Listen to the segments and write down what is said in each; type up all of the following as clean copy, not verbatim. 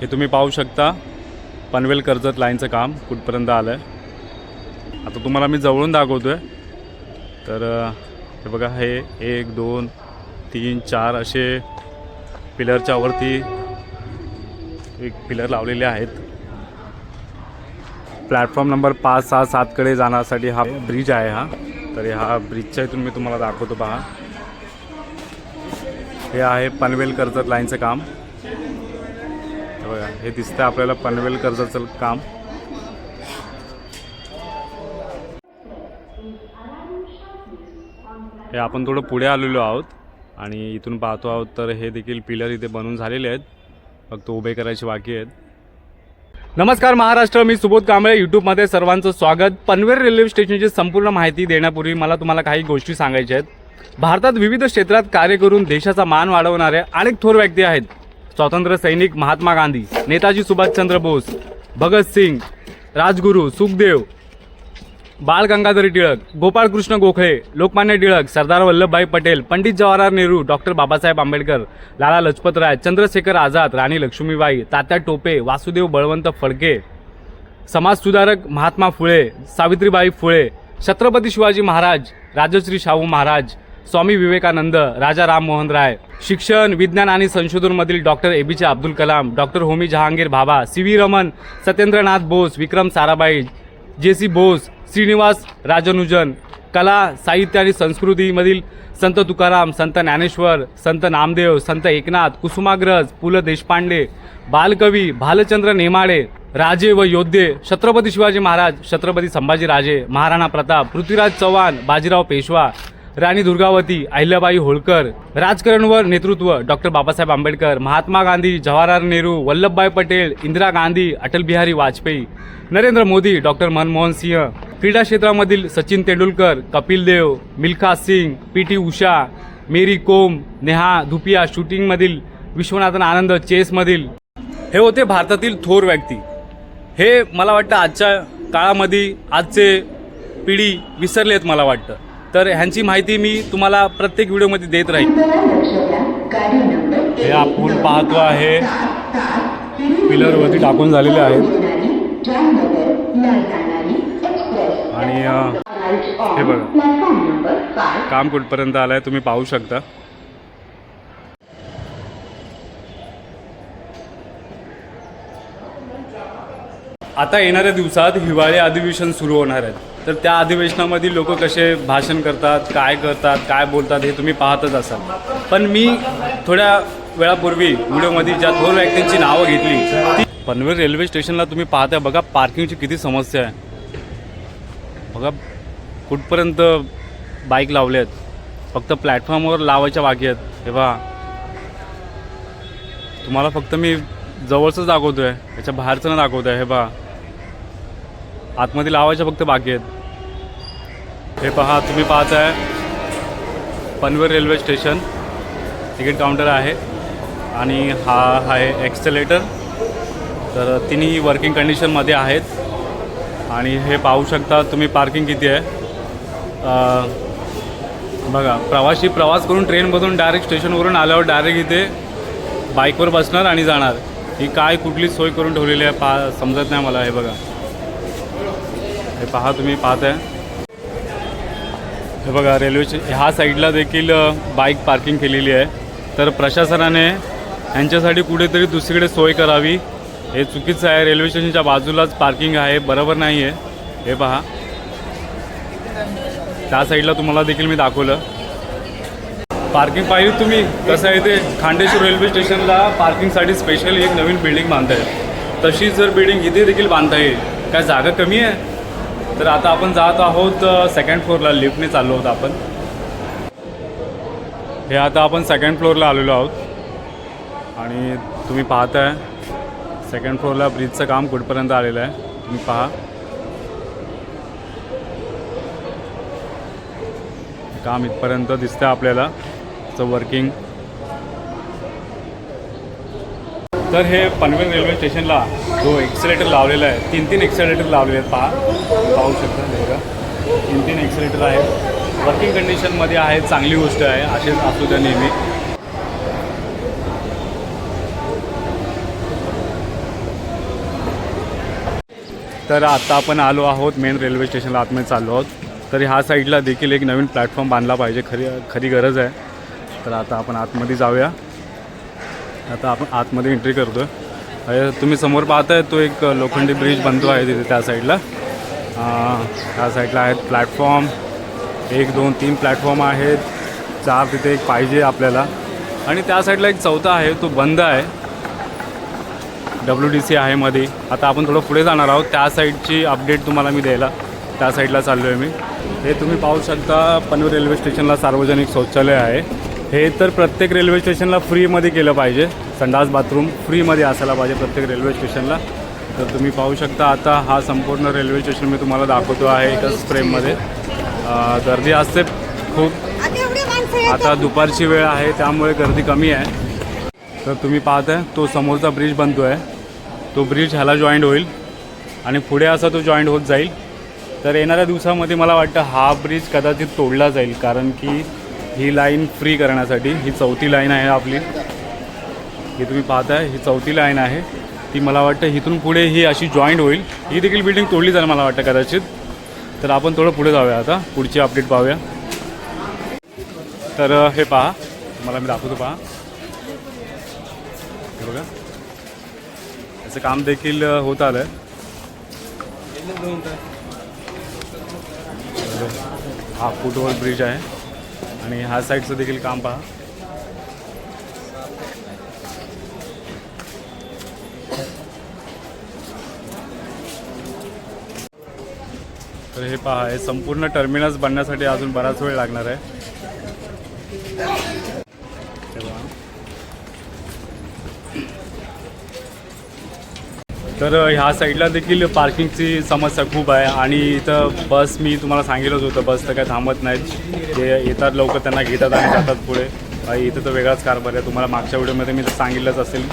हे तुम्ही पाहू शकता पनवेल कर्जत लाईनचं काम कुठपर्यंत आलं आहे. आता तुम्हाला मी जवळून दाखवतो आहे. तर हे बघा, हे 1 2 3 4 असे पिलरच्या वरती एक पिलर लावलेले आहेत. प्लॅटफॉर्म नंबर 5 6 7 कडे जाण्यासाठी हा ब्रिज आहे. तर ह्या ब्रिजच्या इथून मी तुम्हाला दाखवतो. पहा, हे आहे पनवेल कर्जत लाईनचं काम. बघा, हे दिसतं आपल्याला पनवेल कर्जतचं काम. हे आपण थोडं पुढे आलेलो आहोत आणि इथून पाहतो आहोत तर हे देखील पिलर इथे बनून झालेले आहेत, फक्त उभे करायचे बाकी आहेत. नमस्कार महाराष्ट्र, मी सुबोध कांबळे. यूट्यूबमध्ये सर्वांचं स्वागत. पनवेल रेल्वे स्टेशनची संपूर्ण माहिती देण्यापूर्वी मला तुम्हाला काही गोष्टी सांगायच्या आहेत. भारतात विविध क्षेत्रात कार्य करून देशाचा मान वाढवणारे अनेक थोर व्यक्ती आहेत. स्वातंत्र्य सैनिक महात्मा गांधी, नेताजी सुभाषचंद्र बोस, भगतसिंग, राजगुरू, सुखदेव, बाळ गंगाधर टिळक, गोपाळकृष्ण गोखले, लोकमान्य टिळक, सरदार वल्लभभाई पटेल, पंडित जवाहरलाल नेहरू, डॉक्टर बाबासाहेब आंबेडकर, लाला लजपत राय, चंद्रशेखर आझाद, राणी लक्ष्मीबाई, तात्या टोपे, वासुदेव बळवंत फडके, समाजसुधारक महात्मा फुले, सावित्रीबाई फुले, छत्रपती शिवाजी महाराज, राजश्री शाहू महाराज, स्वामी विवेकानंद, राजा राममोहन राय, शिक्षण, विज्ञान आणि संशोधनमधील doctor APJ Abdul Kalam, doctor Homi Jahangir Bhabha, CV Raman, Satyendranath Bose, Vikram Sarabhai, JC Bose, Srinivasa Ramanujan, कला, साहित्य आणि संस्कृतीमधील संत तुकाराम, संत ज्ञानेश्वर, संत नामदेव, संत एकनाथ, कुसुमाग्रज, पु ल देशपांडे, बालकवी भालचंद्र नेमाडे, राजे व योद्धे, छत्रपती शिवाजी महाराज, छत्रपती संभाजीराजे, महाराणा प्रताप, पृथ्वीराज चव्हाण, बाजीराव पेशवा, राणी दुर्गावती, अहिल्याबाई होळकर, राजकारणवर नेतृत्व डॉक्टर बाबासाहेब आंबेडकर, महात्मा गांधी, जवाहरलाल नेहरू, वल्लभभाई पटेल, इंदिरा गांधी, अटल बिहारी वाजपेयी, नरेंद्र मोदी, डॉक्टर मनमोहन सिंह, क्रीडा क्षेत्रामधील सचिन तेंडुलकर, कपिल देव, मिल्खा सिंग, PT उषा, मेरी कोम, नेहा धुपिया, शूटिंगमधील विश्वनाथन आनंद, चेसमधील. हे होते भारतातील थोर व्यक्ती. हे मला वाटतं आजच्या काळामध्ये आजचे पिढी विसरलेत मला वाटतं. तर ह्यांची माहिती मी तुम्हाला प्रत्येक व्हिडिओमध्ये देत राहील. हे आपण पाहतो आहे पिलरवरती टाकून झालेले आहेत आणि हे बघा काम कुठपर्यंत आलं आहे तुम्ही पाहू शकता. आता येणाऱ्या दिवसात हिवाळी अधिवेशन सुरू होणार आहेत. तर त्या अधिवेशनामध्ये लोक कसे भाषण करतात, काय बोलतात हे तुम्ही पाहतच असाल. पण मी थोड्या वेळापूर्वी व्हिडिओमध्ये ज्या थोर व्यक्तींची नावं घेतली ती पनवेल रेल्वे स्टेशनला तुम्ही पाहताय. बघा पार्किंगची किती समस्या आहे. बघा कुठपर्यंत बाईक लावले आहेत, फक्त प्लॅटफॉर्मवर लावायच्या बाकी आहेत. हे बघा, तुम्हाला फक्त मी जवळच दाखवतो आहे, याच्या बाहेरचं ना दाखवतो आहे. हे बघा आतमध्ये लावायच्या फक्त बाकी आहेत. हे पहा, तुम्ही पाहताय Panvel railway station. Ticket counter आहे आणि हा आहे एक्सेलेटर. तर तिन्ही वर्किंग कंडिशनमध्ये आहेत आणि हे पाहू शकता तुम्ही पार्किंग किती आहे. बघा, प्रवासी प्रवास करून ट्रेनमधून डायरेक्ट स्टेशनवरून आल्यावर डायरेक्ट इथे बाईकवर बसणार आणि जाणार. ही काय कुठली सोय करून ठेवलेली आहे समजत नाही मला. हे बघा, हे पहा, तुम्ही पाहताय. हे बघा रेल्वेचे ह्या साईडला देखील बाईक पार्किंग केलेली आहे. तर प्रशासनाने यांच्यासाठी कुठेतरी दुसरीकडे सोय करावी. हे चुकीचं आहे. रेल्वे स्टेशनच्या बाजूलाच पार्किंग आहे, बरोबर नाही आहे. हे पहा, त्या साईडला तुम्हाला देखील मी दाखवलं. पार्किंग पाहिजे तुम्ही कसं आहे ते. खांडेश्वर रेल्वे स्टेशनला पार्किंगसाठी स्पेशल एक नवीन बिल्डिंग बांधता येईल. तशीच जर बिल्डिंग इथे देखील बांधता येईल. काय जागा कमी आहे. तर आता आपण जात आहोत सेकंड फ्लोअरला. लिफ्टने चाललो आहोत आपण. हे आता आपण सेकंड फ्लोअरला आलेलो आहोत आणि तुम्ही पाहताय सेकंड फ्लोअरला ब्रिजचं काम कुठपर्यंत आलेलं आहे तुम्ही पहा. काम इथपर्यंत दिसतं आपल्याला वर्किंग. तर हे पनवेल रेल्वे स्टेशनला जो एक्सेलेटर लावलेला आहे, 3 एक्सेलेटर लावलेले आहेत. पाहू शकता बघा, 3 एक्सेलेटर आहेत. वर्किंग कंडिशनमध्ये आहेत. चांगली गोष्ट आहे, असेच असू द्या नेहमी. तर आता आपण आलो आहोत मेन रेल्वे स्टेशनला, आतमध्ये चाललो आहोत. तर ह्या साईडला देखील एक नवीन प्लॅटफॉर्म बांधला पाहिजे, खरी गरज आहे. तर आता आपण आतमध्ये जाऊया. आता आपण आतमध्ये एंट्री करतो आहे. तुम्ही समोर पाहताय तो एक लोखंडी ब्रिज बनतो आहे तिथे त्या साईडला. त्या साईडला आहेत प्लॅटफॉर्म, 1 2 3 प्लॅटफॉर्म आहेत, 4 तिथे एक पाहिजे आपल्याला. आणि त्या साईडला एक चौथा आहे, तो बंद आहे. WDC आहे मध्ये. आता आपण थोडं पुढे जाणार आहोत, त्या साईडची अपडेट तुम्हाला मी द्यायला त्या साईडला चाललो आहे मी. हे तुम्ही पाहू शकता, पनवेल रेल्वे स्टेशनला सार्वजनिक शौचालय आहे. हे तर प्रत्येक रेल्वे स्टेशनला फ्रीमध्ये केलं पाहिजे. संडास बाथरूम फ्रीमध्ये असायला पाहिजे प्रत्येक रेल्वे स्टेशनला. तर तुम्ही पाहू शकता आता हा संपूर्ण रेल्वे स्टेशन मी तुम्हाला दाखवतो आहे एकच फ्रेममध्ये. गर्दी असते खूप. आता दुपारची वेळ आहे त्यामुळे गर्दी कमी आहे. तर तुम्ही पाहताय तो समोरचा ब्रिज बनतो आहे, तो ब्रिज ह्याला जॉईंट होईल आणि पुढे असा तो जॉईंट होत जाईल. तर येणाऱ्या दिवसामध्ये मला वाटतं हा ब्रिज कदाचित तोडला जाईल, कारण की ही लाईन फ्री करण्यासाठी, ही चौथी लाईन आहे आपली. ही तुम्ही पाहताय ही चौथी लाईन आहे, ती मला वाटतं इथून पुढे ही अशी जॉईंट होईल. ही देखील बिल्डिंग तोडली जाईल मला वाटतं कदाचित. तर आपण थोडं पुढे जाऊया, आता पुढची अपडेट पाहूया. तर हे पहा, तुम्हाला मी दाखवतो पहा. हे बघा, याचं काम देखील होत आलं आहे. हा फुटओव्हर ब्रिज आहे आणि ह्या साईडचं देखील काम पहा. तर हे पहा, हे संपूर्ण टर्मिनस बनण्यासाठी अजून बराच वेळ लागणार आहे. तर ह्या साईडला देखील पार्किंगची समस्या खूप आहे आणि इथं बस, मी तुम्हाला सांगितलंच होतं, बस तर काय थांबत नाहीत. ते येतात लवकर, त्यांना घेतात आणि जातात पुढे. इथं तर वेगळाच कारभार आहे, तुम्हाला मागच्या व्हिडिओमध्ये मी तर सांगितलंच असेल.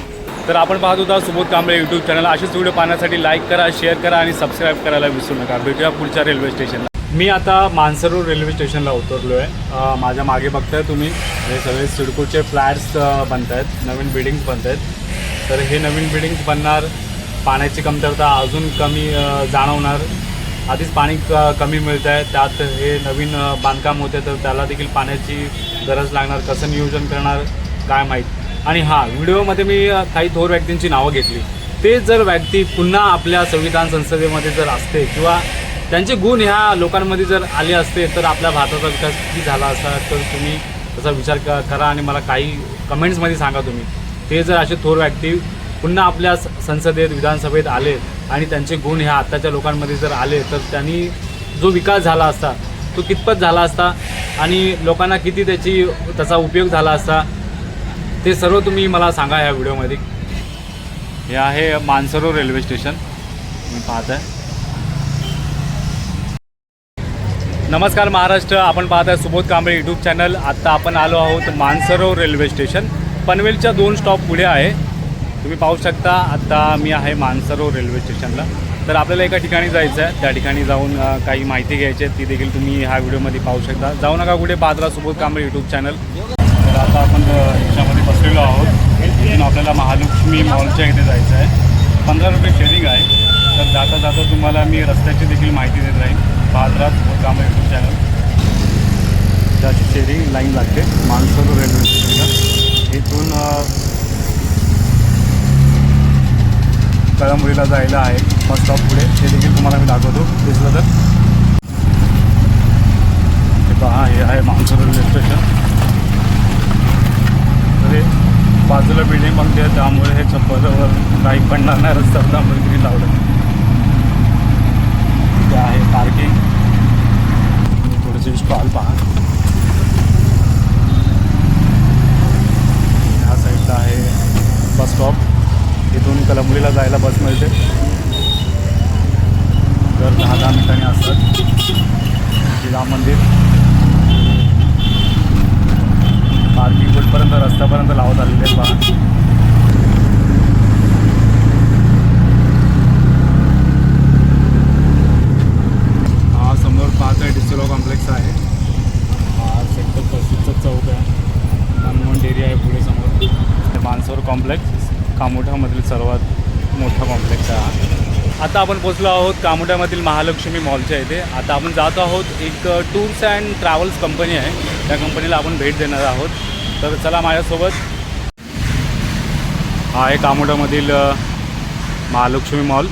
तर आपण पाहत होता सुबोध कांबळे यूट्यूब चॅनल. असेच व्हिडिओ पाहण्यासाठी लाईक करा, शेअर करा आणि सबस्क्राईब करायला विसरू नका. भेटूया पुढच्या रेल्वे स्टेशनला. मी आता मानसरोवर रेल्वे स्टेशनला उतरलो आहे. माझ्या मागे बघताय तुम्ही, हे सगळे सिडकोचे फ्लॅट्स बनत आहेत, नवीन बिल्डिंग्स बनत आहेत. तर हे नवीन बिल्डिंग्स बनणार, पाण्याची कमतरता अजून कमी जाणवणार. आधीच पाणी कमी मिळतं आहे, त्यात हे नवीन बांधकाम होते तर त्याला देखील पाण्याची गरज लागणार. कसं नियोजन करणार काय माहीत. आणि हां, व्हिडिओमध्ये मी काही थोर व्यक्तींची नावं घेतली. ते जर व्यक्ती पुन्हा आपल्या संविधान संसदेमध्ये जर असते किंवा त्यांचे गुण ह्या लोकांमध्ये जर आले असते तर आपल्या भारताचा विकास किती झाला असता. तर तुम्ही त्याचा विचार करा आणि मला काही कमेंट्समध्ये सांगा तुम्ही. ते जर असे थोर व्यक्ती पुन्हा आपल्या संसदेत, विधानसभेत आले आणि त्यांचे गुण ह्या आत्ताच्या लोकांमध्ये जर आले तर त्यांनी जो विकास झाला असता तो कितपत झाला असता आणि लोकांना किती त्याचा उपयोग झाला असता, ते सर्व तुम्ही मला सांगा ह्या व्हिडिओमध्ये. हे आहे मानसरोवर रेल्वे स्टेशन, तुम्ही पाहताय. नमस्कार महाराष्ट्र, आपण पाहताय सुबोध कांबळे यूट्यूब चॅनल. आत्ता आपण आलो आहोत मानसरोवर रेल्वे स्टेशन. पनवेलच्या 2 स्टॉप पुढे आहे. तुम्ही पाहू शकता आत्ता मी आहे मानसरोवर रेल्वे स्टेशनला. तर आपल्याला एका ठिकाणी जायचं आहे, त्या ठिकाणी जाऊन काही माहिती घ्यायची आहे, ती देखील तुम्ही ह्या व्हिडिओमध्ये पाहू शकता. जाऊ नका कुठे, पाहत राहा सुबोध कांबळे यूट्यूब चॅनल. तर आता आपण याच्यामध्ये बसलेलो आहोत. इथून आपल्याला महालक्ष्मी मॉलच्या इथे जायचं आहे. 15 रुपये शेअरिंग आहे. तर जाता जाता तुम्हाला मी रस्त्याची देखील माहिती देत राहील. पाहत राहा सुबोध कांबळे यूट्यूब चॅनल. त्याची शेअरिंग लाईन लागते मानसरोवर रेल्वे स्टेशनला. इथून कळंबोलीला जायला आहे बस स्टॉप पुढे, ते देखील तुम्हाला मी दाखवतो दिसलं तर. हे पहा, हे आहे मानसरोवर रेल्वे स्टेशन. तर हे बाजूला बिल्डिंग बनते आहे त्यामुळे हे छप्परवर काही पडणार नाही, रस्त्यावर त्यामुळे तिथे लावलं. ते आहे पार्किंग. थोडेसे स्टॉल पहा. ह्या साईडला आहे बस स्टॉप. इथून कळंबोलीला जायला बस मिळते, दर 10-10 मिनिटांनी असतात. श्रीराम मंदिर पार्किंग कुठपर्यंत रस्त्यापर्यंत लावत आलेले आहेत पहा. हा समोर पाहतोय डिस्टिलो कॉम्प्लेक्स आहे. हा सेक्टर 35चा चौक आहे. हनुमान डेअरी आहे पुढे समोर. मानसरोवर कॉम्प्लेक्स कामोठामधील सर्वात मोठा कॉम्प्लेक्स आहे हा. आता आपण पोचलो आहोत कामोठ्यामधील महालक्ष्मी मॉलच्या इथे. आता आपण जातो आहोत एक टूर्स अँड ट्रॅव्हल्स कंपनी आहे, त्या कंपनीला आपण भेट देणार आहोत. तर चला माझ्यासोबत. हा आहे कामोठ्यामधील महालक्ष्मी मॉल.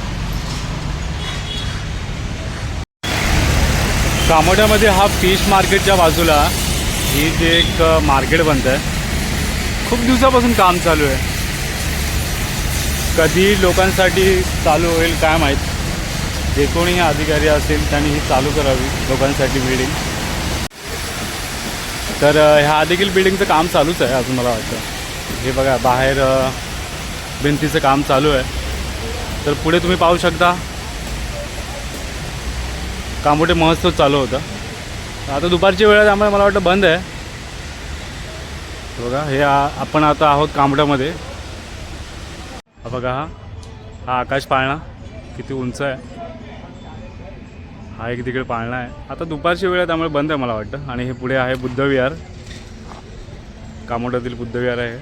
कामोठ्यामध्ये हा फिश मार्केटच्या बाजूला ही जे एक मार्केट बनतं आहे, खूप दिवसापासून काम चालू आहे. कधी लोकांसाठी चालू होईल काय माहीत. जे कोणी अधिकारी असेल त्यांनी ही चालू करावी लोकांसाठी बिल्डिंग. तर ह्या देखील बिल्डिंगचं काम चालूच आहे अजून मला वाटतं. हे बघा बाहेर भिंतीचं काम चालू आहे. तर पुढे तुम्ही पाहू शकता कामोठे महोत्सव चालू होता. आता दुपारची वेळ आहे त्यामुळे मला वाटतं बंद आहे. बघा हे आपण आता आहोत कामोठ्यामध्ये. हा बघा हा आकाश पाळणा किती उंच आहे. हा एक तिकडे पाळणा आहे. आता दुपारची वेळ आहे त्यामुळे बंद आहे मला वाटतं. आणि हे पुढे आहे बुद्धविहार, कामोठ्यातील बुद्धविहार आहे.